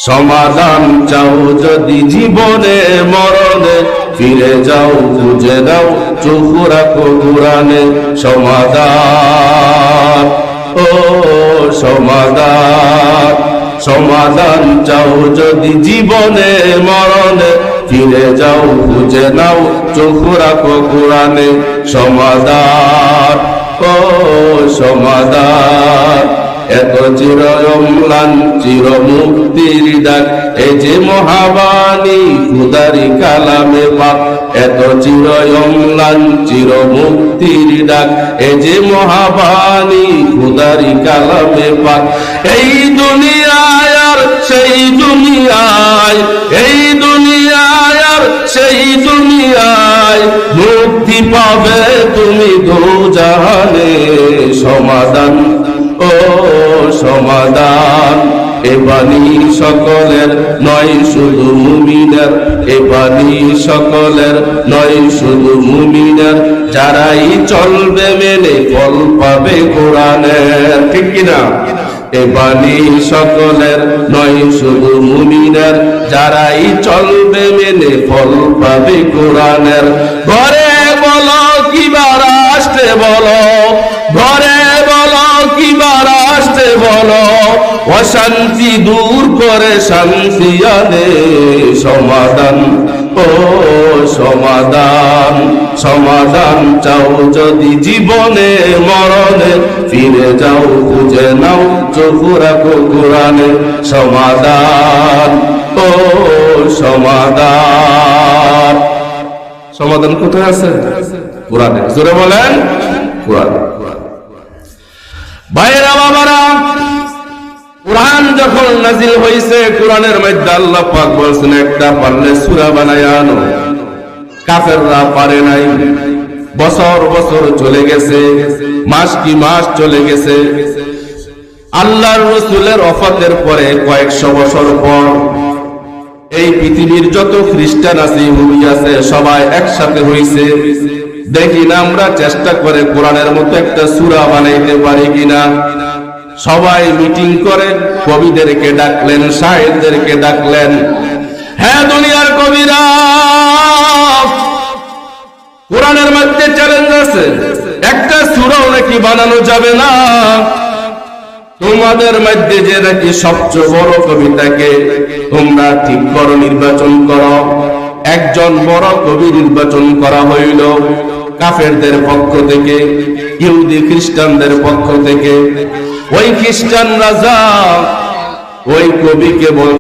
সমাধান চাও যদি জীবনে মরণে, ফিরে যাও খুঁজে দাও চোখ রাখো কুরআনে। সমাধান, ও সমাধান, সমাধান চাও যদি জীবনে মরণে, ফিরে যাও খুঁজে নাও চোখ রাখো কুরআনে। সমাধান, ও সমাধান, এত চির অম্লান চির মুক্তির ডাক, এই যে মহাবাণী খুদারি কালামে পাক। এত চির অম্লান চির মুক্তির ডাক, এই যে মহাবাণী খুদারি কালামে পাক। এই দুনিয়ায় আর সেই দুনিয়ায়, এই দুনিয়ায় আর সেই দুনিয়ায়, মুক্তি পাবে তুমি দোজাহানে। সমাধান, ও সমাধান, এ বাণী সকলের নয় শুধু মুমিনের, এ বাণী সকলের নয় শুধু মুমিনের, যারাই চলবে মেনে ফল পাবে কোরআনের। ঠিক কিনা? এ বাণী সকলের নয় শুধু মুমিনের, যারাই চলবে মেনে ফল পাবে কোরআনের। ঘরে বলো কিবা রাষ্ট্রে বলো, ঘরে বলো কিবা রাষ্ট্রে বলো, অশান্তি দূর করে শান্তি আনে। সমাধান, ও সমাধান, সমাধান চাও যদি জীবনে মরণে, ফিরে যাও খুঁজে নাও চোখ রাখো কুরআনে। সমাধান, ও সমাধান, সমাধান কোথায় আছে? কুরআনে। জোরে বলেন, কুরআনে। ভাইরা বাবারা, কুরআন যখন নাজিল হয়েছে, কুরআনের মধ্যে আল্লাহ পাক বলছেন একটা পারলে সূরা বানায়া আনো। কাফেররা পারে নাই। বছর বছর চলে গেছে, মাস কি মাস চলে গেছে। আল্লাহর রাসূলের ওফাতের পরে কয়েকশো বছর পর এই পৃথিবীর যত খ্রিস্টান আছে, ইহুদি আছে, সবাই একসাথে হইছে। দেখি না আমরা চেষ্টা করে কোরআনের মতো একটা সূরা বানাইতে পারি কিনা। সবাই মিটিং করে কবিদেরকে ডাকলেন, শায়েরদেরকে ডাকলেন। হ্যাঁ দুনিয়ার কবিরা, কোরআনের মধ্যে চ্যালেঞ্জ আছে, একটা সূরাও নাকি বানানো যাবে না। তোমাদের মধ্যে যে নাকি সবচেয়ে বড় কবিতাকে তোমরা ঠিক করো, নির্বাচন করো। একজন বড় কবি নির্বাচন করা হইল কাফেরদের পক্ষ থেকে, ইহুদি খ্রিস্টানদের পক্ষ থেকে। ওই খ্রিস্টান রাজা ওই কবিকে বল